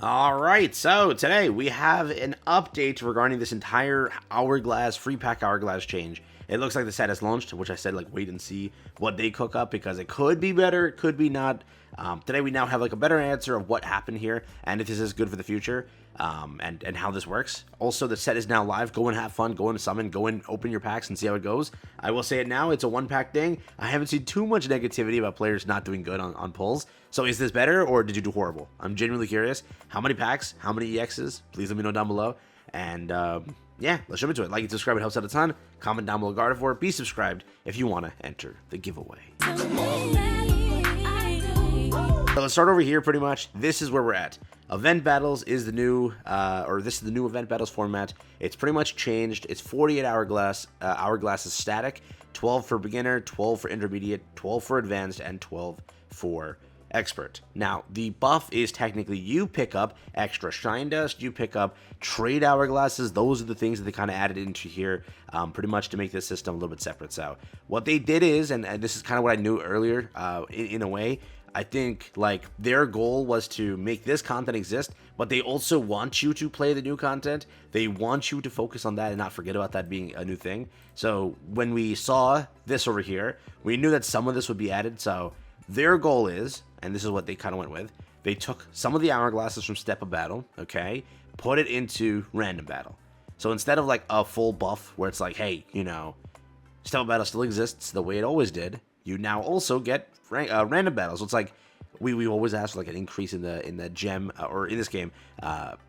All right, so today we have an update regarding this entire Hourglass free pack Hourglass change. It looks like the set has launched, which I said like wait and see what they cook up because it could be better, it could be not. Today we now have like a better answer of what happened here and if this is good for the future, and how this works. Also, the set is now live. Go and have fun. Go and summon. Go and open your packs and see how it goes. I will say it now. It's a one pack thing. I haven't seen too much negativity about players not doing good on pulls. So is this better or did you do horrible? I'm genuinely curious. How many packs? How many EXs? Please let me know down below. And yeah, let's jump into it. Like and subscribe. It helps out a ton. Comment down below Gardevoir. Be subscribed if you want to enter the giveaway. So let's start over here pretty much. This is where we're at. Event Battles is the new, this is the new Event Battles format. It's pretty much changed. It's 48 Hourglass. Hourglass is static. 12 for beginner, 12 for intermediate, 12 for advanced, and 12 for expert. Now, the buff is technically you pick up extra shine dust, you pick up trade hourglasses. Those are the things that they kind of added into here, pretty much to make this system a little bit separate. So what they did is, and this is kind of what I knew earlier, in a way, I think like their goal was to make this content exist, but they also want you to play the new content. They want you to focus on that and not forget about that being a new thing. So when we saw this over here, we knew that some of this would be added. So their goal is, and this is what they kind of went with, they took some of the hourglasses from Step of Battle, okay, put it into Random Battle. So instead of like a full buff where it's like, hey, you know, Step of Battle still exists the way it always did, you now also get random battles. So it's like we always ask for like an increase in the gem, or in this game,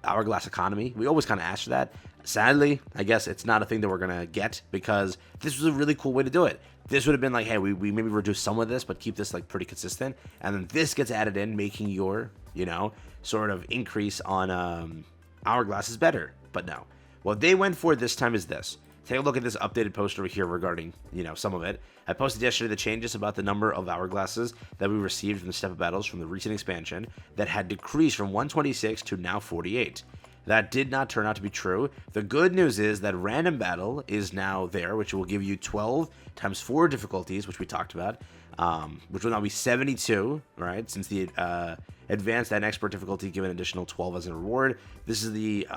hourglass economy. We always kind of ask for that. Sadly, I guess it's not a thing that we're gonna get because this was a really cool way to do it. This would have been like, hey, we maybe reduce some of this, but keep this like pretty consistent, and then this gets added in, making your, you know, sort of increase on hourglasses better. But no, what they went for this time is this. Take a look at this updated post over here regarding, you know, some of it. I posted yesterday the changes about the number of hourglasses that we received from the Step of Battles from the recent expansion that had decreased from 126 to now 48. That did not turn out to be true. The good news is that Random Battle is now there, which will give you 12 times 4 difficulties, which we talked about, which will now be 72, right? Since the advanced and expert difficulty give an additional 12 as a reward. This is the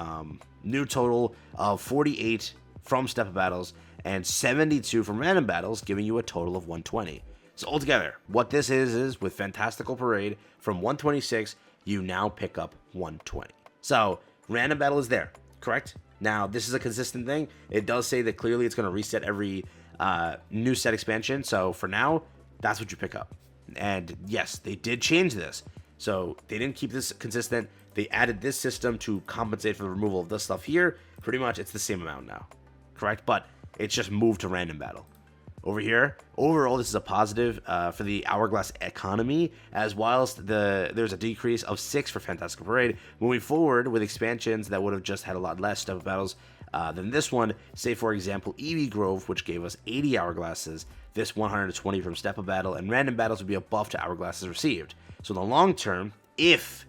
new total of 48 from Step of Battles and 72 from Random Battles, giving you a total of 120. So altogether, what this is with Fantastical Parade, from 126, you now pick up 120. So Random Battle is there, correct? Now, this is a consistent thing. It does say that clearly it's going to reset every new set expansion. So for now, that's what you pick up. And yes, they did change this. So they didn't keep this consistent. They added this system to compensate for the removal of this stuff here. Pretty much, it's the same amount now. Correct, but it's just moved to Random Battle. Over here, overall, this is a positive for the Hourglass economy, as whilst there's a decrease of 6 for Fantastical Parade. Moving forward with expansions that would have just had a lot less Step of Battles than this one, say for example Eevee Grove, which gave us 80 Hourglasses, this 120 from Step of Battle, and Random Battles would be a buff to Hourglasses received. So in the long term, if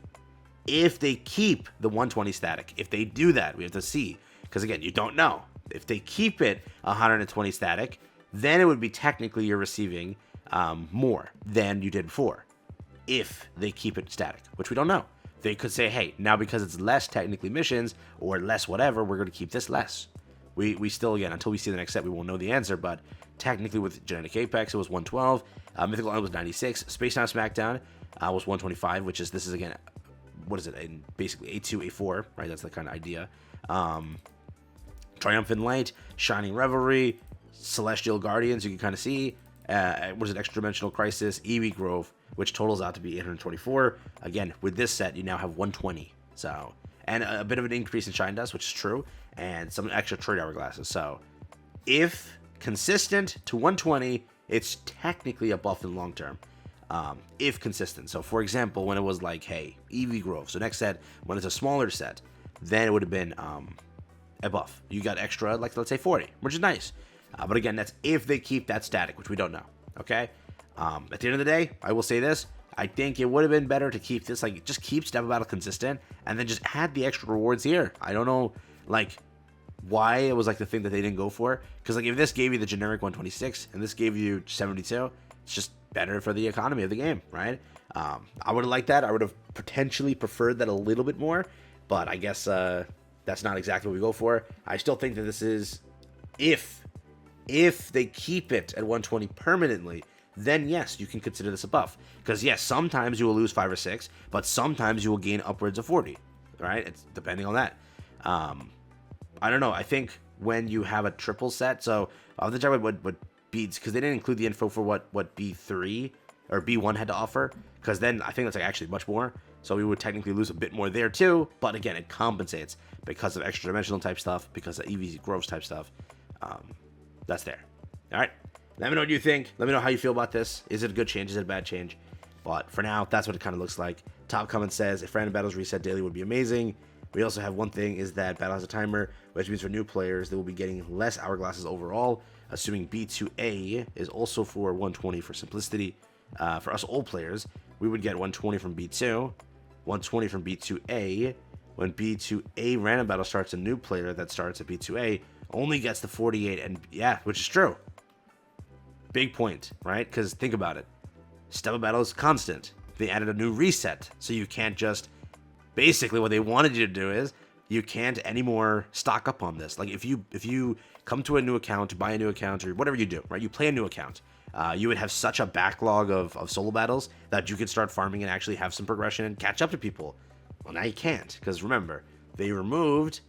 they keep the 120 static, if they do that, we have to see, because again, you don't know. If they keep it 120 static, then it would be technically you're receiving more than you did before. If they keep it static, which we don't know. They could say, hey, now because it's less technically missions or less whatever, we're going to keep this less. We still, again, until we see the next set, we won't know the answer, but technically with Genetic Apex, it was 112. Mythical Island was 96. Space Time Smackdown was 125, which is, this is again, what is it, in basically A2, A4, right? That's the kind of idea. Triumphant Light, Shining Revelry, Celestial Guardians, you can kind of see. What is it, Extra Dimensional Crisis, Eevee Grove, which totals out to be 824. Again, with this set, you now have 120. So, and a bit of an increase in Shine Dust, which is true, and some extra trade hourglasses. So, if consistent to 120, it's technically a buff in the long term. If consistent. So, for example, when it was like, hey, Eevee Grove, so next set, when it's a smaller set, then it would have been a buff. You got extra, like let's say 40, which is nice. But again, that's if they keep that static, which we don't know. Okay. At the end of the day, I will say this: I think it would have been better to keep this, like, just keep Step of Battle consistent, and then just add the extra rewards here. I don't know, like, why it was like the thing that they didn't go for. Because like if this gave you the generic 126 and this gave you 72, it's just better for the economy of the game, right? I would have liked that. I would have potentially preferred that a little bit more, but I guess that's not exactly what we go for. I still think that this is, if they keep it at 120 permanently, then yes, you can consider this a buff. Because yes, sometimes you will lose 5 or 6, but sometimes you will gain upwards of 40, right? It's depending on that. I don't know. I think when you have a triple set, so I'll have to check out what beads, because they didn't include the info for what B3 or B1 had to offer, because then I think that's like actually much more. So we would technically lose a bit more there too, but again, it compensates because of extra dimensional type stuff, because of EV growth type stuff. That's there. All right. Let me know what you think. Let me know how you feel about this. Is it a good change? Is it a bad change? But for now, that's what it kind of looks like. Top comment says, if random battles reset daily would be amazing. We also have one thing, is that battle has a timer, which means for new players, they will be getting less hourglasses overall, assuming B2A is also for 120 for simplicity. For us old players, we would get 120 from B2, 120 from B2A. When B2A random battle starts, a new player that starts at B2A only gets the 48, and yeah, which is true. Big point, right? Because think about it. Step battle is constant. They added a new reset, so you can't just... Basically, what they wanted you to do is you can't anymore stock up on this. Like if you come to a new account, buy a new account, or whatever you do, right? You play a new account. You would have such a backlog of solo battles that you could start farming and actually have some progression and catch up to people. Well, now you can't, because remember, they removed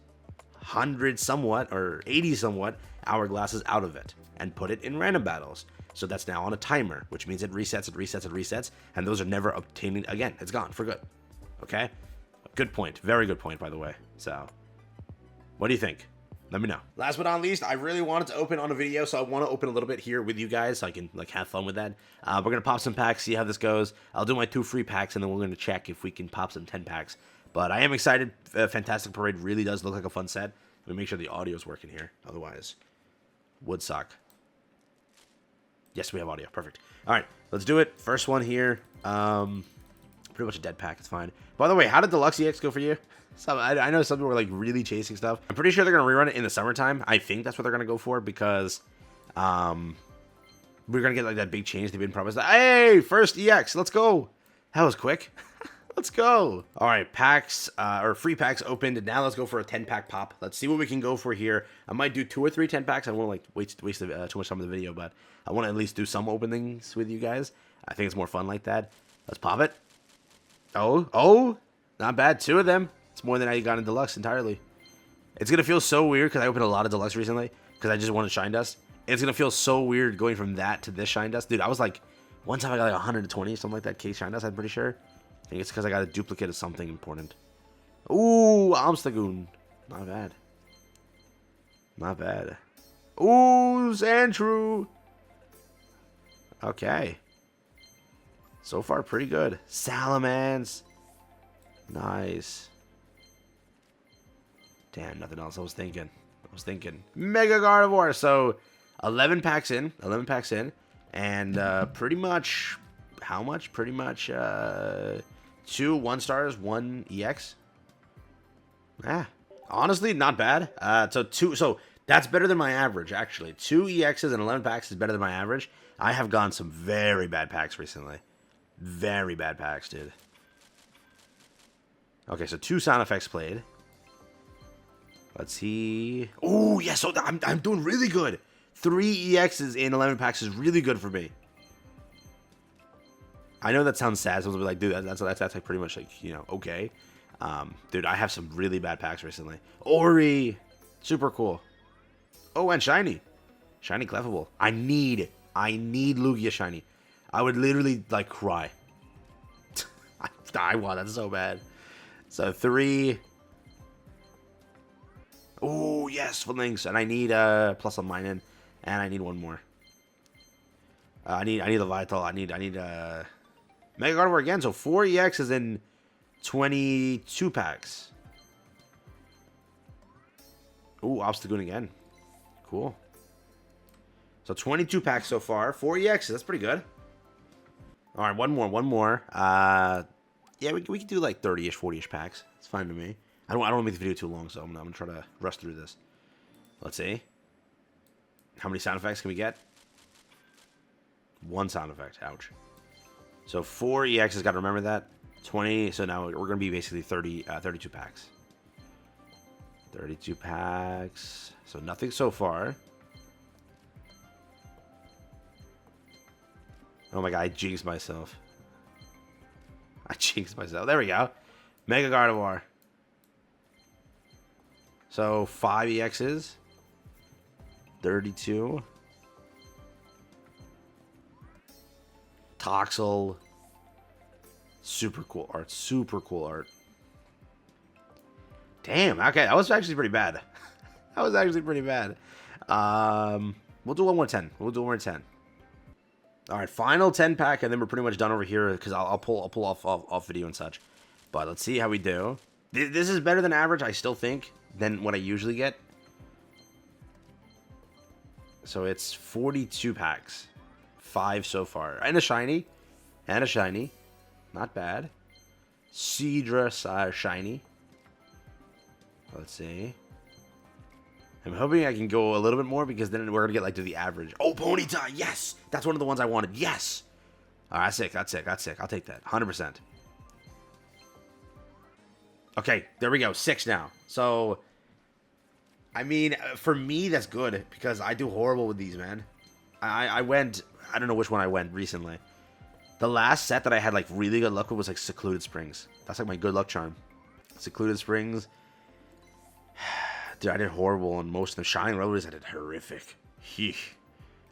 100 somewhat or 80 somewhat hourglasses out of it and put it in random battles. So that's now on a timer, which means it resets, and those are never obtaining again. It's gone for good. Okay? Good point. Very good point, by the way. So, what do you think? Let me know. Last but not least, I really wanted to open on a video, so I want to open a little bit here with you guys so I can like have fun with that. We're going to pop some packs, see how this goes. I'll do my 2 free packs, and then we're going to check if we can pop some 10 packs. But I am excited. Fantastic Parade really does look like a fun set. Let me make sure the audio is working here. Otherwise, would suck. Yes, we have audio. Perfect. All right, let's do it. First one here. Pretty much a dead pack. It's fine. By the way, how did Deluxe EX go for you? So I know some people were like really chasing stuff. I'm pretty sure they're gonna rerun it in the summertime. I think that's what they're gonna go for, because we're gonna get like that big change they've been promised. Hey, first EX. Let's go. That was quick. Let's go. All right, packs or free packs opened. Now let's go for a 10-pack pop. Let's see what we can go for here. I might do 2 or 3 10-packs. I don't want to like waste too much time in the video, but I want to at least do some openings with you guys. I think it's more fun like that. Let's pop it. Oh, not bad. 2 of them. It's more than I got in Deluxe entirely. It's going to feel so weird because I opened a lot of Deluxe recently because I just wanted Shine Dust. It's going to feel so weird going from that to this Shine Dust. Dude, I was like, one time I got like 120, something like that, case Shine Dust, I'm pretty sure. I think it's because I got a duplicate of something important. Ooh, Amstagoon. Not bad. Not bad. Ooh, Sandshrew. Okay. So far, pretty good. Salamence. Nice. Damn, nothing else. I was thinking. Mega Gardevoir. So, 11 packs in. 11 packs in. And pretty much... How much? Pretty much 2 1-stars, 1 EX. Honestly, not bad. So that's better than my average, actually. 2 EXs and 11 packs is better than my average. I have gone some very bad packs recently. Very bad packs, dude. Okay, so 2 sound effects played. Let's see. Oh, yeah, so I'm doing really good. 3 EXs in 11 packs is really good for me. I know that sounds sad. So I'll be like, dude, that's like pretty much like, you know, okay. Dude, I have some really bad packs recently. Ori, super cool. Oh, and shiny, Clefable. I need Lugia shiny. I would literally like cry. I want that so bad. So 3. Oh yes, for links, and I need plus on mine in, and I need 1 more. I need the Vital. I need Mega Gardevoir again. So 4 EXs in 22 packs. Ooh, Obstagoon again. Cool. So 22 packs so far. 4 EXs. That's pretty good. All right, one more. Yeah, we can do like 30-ish, 40-ish packs. It's fine to me. I don't want to make the video too long, so I'm gonna try to rush through this. Let's see. How many sound effects can we get? One sound effect. Ouch. So 4 EXs, got to remember that. 20, so now we're going to be basically 32 packs. 32 packs. So nothing so far. Oh my god, I jinxed myself. There we go. Mega Gardevoir. So 5 EXs. 32. Toxel. Super cool art. Super cool art. Damn. Okay, that was actually pretty bad. That was actually pretty bad. We'll do one more 10. We'll do one more 10. All right, final 10 pack, and then we're pretty much done over here because I'll pull off video and such. But let's see how we do. This is better than average, I still think, than what I usually get. So it's 42 packs. 5 so far. And a shiny. And a shiny. Not bad. Seadra shiny. Let's see. I'm hoping I can go a little bit more because then we're going to get like to the average. Oh, Ponyta. Yes. That's one of the ones I wanted. Yes. All right, that's sick. That's sick. That's sick. I'll take that. 100%. Okay, there we go. 6 now. So, I mean, for me, that's good because I do horrible with these, man. I went, I don't know which one I went recently. The last set that I had like really good luck with was like Secluded Springs. That's like my good luck charm. Secluded Springs. Dude, I did horrible on most of them. Shining Rollers, I did horrific.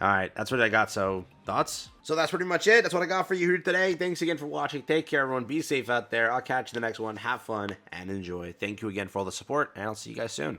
Alright, that's what I got. So, thoughts? So that's pretty much it. That's what I got for you here today. Thanks again for watching. Take care, everyone. Be safe out there. I'll catch you in the next one. Have fun and enjoy. Thank you again for all the support, and I'll see you guys soon.